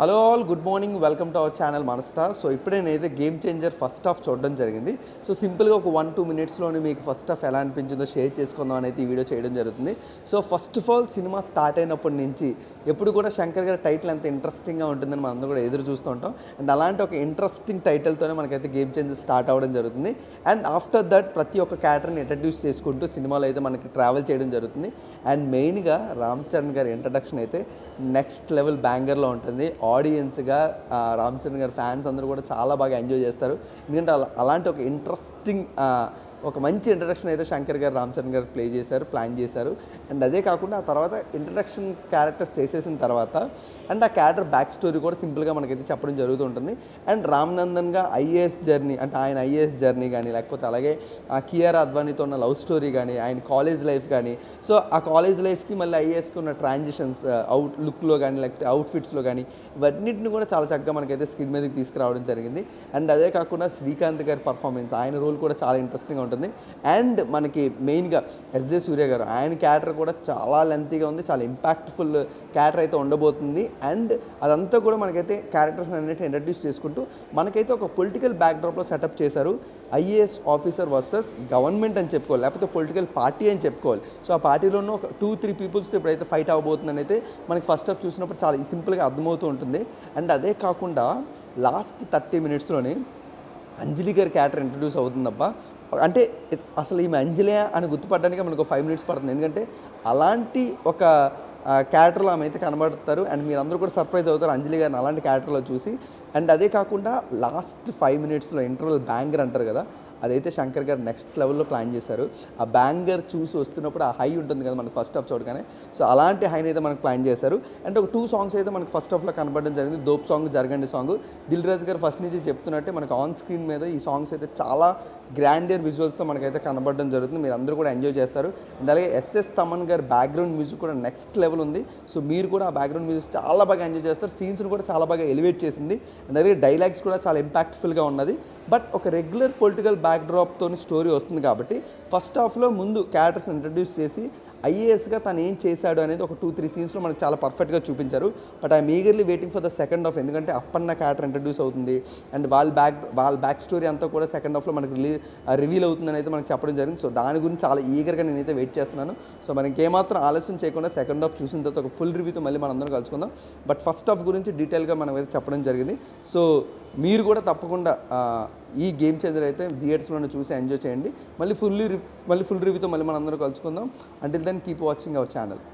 Hello all, good morning, welcome to our channel మన star. So ఇప్పుడే నేనైతే game changer first half చూడడం జరిగింది. సో సింపుల్గా ఒక 1-2 మినిట్స్లోనే మీకు ఫస్ట్ హాఫ్ ఎలా అనిపించిందో షేర్ చేసుకుందాం అనేది ఈ వీడియో చేయడం జరుగుతుంది. So first of all, cinema start అయినప్పటి నుంచి ఎప్పుడు కూడా శంకర్ గారి టైటిల్ ఎంత ఇంట్రెస్టింగ్గా ఉంటుందని మనందరూ కూడా ఎదురు చూస్తూ ఉంటాం. అండ్ అలాంటి ఒక ఇంట్రెస్టింగ్ టైటిల్తోనే మనకైతే గేమ్ చేంజర్ స్టార్ట్ అవ్వడం జరుగుతుంది. అండ్ ఆఫ్టర్ దట్ ప్రతి ఒక్క క్యారెక్టర్ని ఇంట్రడ్యూస్ చేసుకుంటూ సినిమాలో అయితే మనకి ట్రావెల్ చేయడం జరుగుతుంది. అండ్ మెయిన్గా రామ్ చరణ్ గారి ఇంట్రడక్షన్ అయితే నెక్స్ట్ లెవెల్ బ్యాంగర్లో ఉంటుంది. ఆడియన్స్గా రామ్ చరణ్ గారి ఫ్యాన్స్ అందరూ కూడా చాలా బాగా ఎంజాయ్ చేస్తారు. ఎందుకంటే అలాంటి ఒక ఇంట్రెస్టింగ్ ఒక మంచి ఇంట్రడక్షన్ అయితే శంకర్ గారు రామ్ చరణ్ గారు ప్లాన్ చేశారు. అండ్ అదే కాకుండా ఆ తర్వాత ఇంట్రడక్షన్ క్యారెక్టర్స్ చేసేసిన తర్వాత అండ్ ఆ క్యారెక్టర్ బ్యాక్ స్టోరీ కూడా సింపుల్గా మనకైతే చెప్పడం జరుగుతుంటుంది. అండ్ రామ్ నందన్గా ఐఏఎస్ జర్నీ, అంటే ఆయన ఐఏఎస్ జర్నీ కానీ, లేకపోతే అలాగే కియారా అద్వానీతో ఉన్న లవ్ స్టోరీ కానీ, ఆయన కాలేజ్ లైఫ్ కానీ, సో ఆ కాలేజ్ లైఫ్కి మళ్ళీ ఐఏఎస్కి ఉన్న ట్రాన్సిషన్స్, అవుట్ లుక్లో కానీ, లేకపోతే అవుట్ఫిట్స్లో కానీ, ఇవన్నింటిని కూడా చాలా చక్కగా మనకైతే స్క్రీన్ మీదకి తీసుకురావడం జరిగింది. అండ్ అదే కాకుండా శ్రీకాంత్ గారి పర్ఫార్మెన్స్, ఆయన రోల్ కూడా చాలా ఇంట్రెస్టింగ్గా ఉంటుంది. అండ్ మనకి మెయిన్గా ఎస్జే సూర్య గారు, ఆయన క్యారెక్టర్ కూడా చాలా లెంతీగా ఉంది, చాలా ఇంపాక్ట్ఫుల్ క్యారెక్టర్ అయితే ఉండబోతుంది. అండ్ అదంతా కూడా మనకైతే క్యారెక్టర్స్ అన్నిటిని ఇంట్రడ్యూస్ చేసుకుంటూ మనకైతే ఒక పొలిటికల్ బ్యాక్డ్రాప్లో సెటప్ చేశారు. ఐఏఎస్ ఆఫీసర్ వర్సెస్ గవర్నమెంట్ అని చెప్పుకోవాలి, లేకపోతే పొలిటికల్ పార్టీ అని చెప్పుకోవాలి. సో ఆ పార్టీలోనూ ఒక 2-3 పీపుల్స్తో ఇప్పుడైతే ఫైట్ అవ్వబోతుందని అయితే మనకి ఫస్ట్ హాఫ్ చూసినప్పుడు చాలా సింపుల్గా అర్థమవుతూ ఉంటుంది. అండ్ అదే కాకుండా లాస్ట్ 30 మినిట్స్లోనే అంజలి గారి క్యారెక్టర్ ఇంట్రడ్యూస్ అవుతుందబ్బ. అంటే అసలు ఈమె అంజలి అని గుర్తుపడడానికి మనకు 5 మినిట్స్ పడుతుంది. ఎందుకంటే అలాంటి ఒక క్యారెక్టర్లో ఆమె అయితే కనబడతారు. అండ్ మీరందరూ కూడా సర్ప్రైజ్ అవుతారు అంజలి గారిని అలాంటి క్యారెక్టర్లో చూసి. అండ్ అదే కాకుండా లాస్ట్ 5 మినిట్స్లో ఇంటర్వల్ బ్యాంగర్ అంటారు కదా, అదైతే శంకర్ గారు నెక్స్ట్ లెవెల్లో ప్లాన్ చేశారు. ఆ బ్యాంగర్ చూసి వస్తున్నప్పుడు ఆ హై ఉంటుంది కదా మనకు ఫస్ట్ హాఫ్ చూడగానే, సో అలాంటి హైని అయితే మనకు ప్లాన్ చేశారు. అండ్ ఒక 2 సాంగ్స్ అయితే మనకు ఫస్ట్ హాఫ్లో కనబడడం జరిగింది. దోప్ సాంగ్, జరగండి సాంగ్. దిల్ రాజు గారు ఫస్ట్ నుంచి చెప్తున్నట్టే మనకు ఆన్ స్క్రీన్ మీద ఈ సాంగ్స్ అయితే చాలా గ్రాండియర్ విజువల్స్తో మనకైతే కనబడడం జరుగుతుంది. మీరు అందరూ కూడా ఎంజాయ్ చేస్తారు. అండ్ అలాగే ఎస్ఎస్ తమన్ గారి బ్యాక్గ్రౌండ్ మ్యూజిక్ కూడా నెక్స్ట్ లెవెల్ ఉంది. సో మీరు కూడా ఆ బ్యాక్గ్రౌండ్ మ్యూజిక్ చాలా బాగా ఎంజాయ్ చేస్తారు. సీన్స్ని కూడా చాలా బాగా ఎలివేట్ చేసింది. అండ్ అలాగే డైలాగ్స్ కూడా చాలా ఇంపాక్ట్ఫుల్గా ఉన్నది. బట్ ఒక రెగ్యులర్ పొలిటికల్ బ్యాక్డ్రాప్తో స్టోరీ వస్తుంది కాబట్టి ఫస్ట్ హాఫ్లో ముందు క్యారెక్టర్స్ని ఇంట్రడ్యూస్ చేసి ఐఏఎస్గా తను ఏం చేశాడు అనేది ఒక 2-3 సీన్స్లో మనకు చాలా పర్ఫెక్ట్గా చూపించారు. But I'm eagerly waiting for the second half, ఎందుకంటే అప్పన్న క్యారెక్టర్ ఇంట్రడ్యూస్ అవుతుంది. అండ్ వాళ్ళ బ్యాక్ స్టోరీ అంతా కూడా సెకండ్ హాఫ్లో మనకు రివీల్ అవుతుందని అయితే మనకు చెప్పడం జరిగింది. సో దాని గురించి చాలా ఈగర్గా నేనైతే వెయిట్ చేస్తున్నాను. సో మనకి ఇంకేమాత్రం ఆలస్యం చేయకుండా సెకండ్ హాఫ్ చూసిన తర్వాత ఒక ఫుల్ రివ్యూతో మళ్ళీ మనం అందరం కలుసుకుందాం. బట్ ఫస్ట్ హాఫ్ గురించి డీటెయిల్గా మనం అయితే చెప్పడం జరిగింది. సో మీరు కూడా తప్పకుండా ఈ గేమ్ చేంజర్ అయితే థియేటర్స్లోనే చూసి ఎంజాయ్ చేయండి. మళ్ళీ ఫుల్ రివ్యూతో మళ్ళీ మనం అందరం కలుసుకుందాం. Until then keep watching our channel.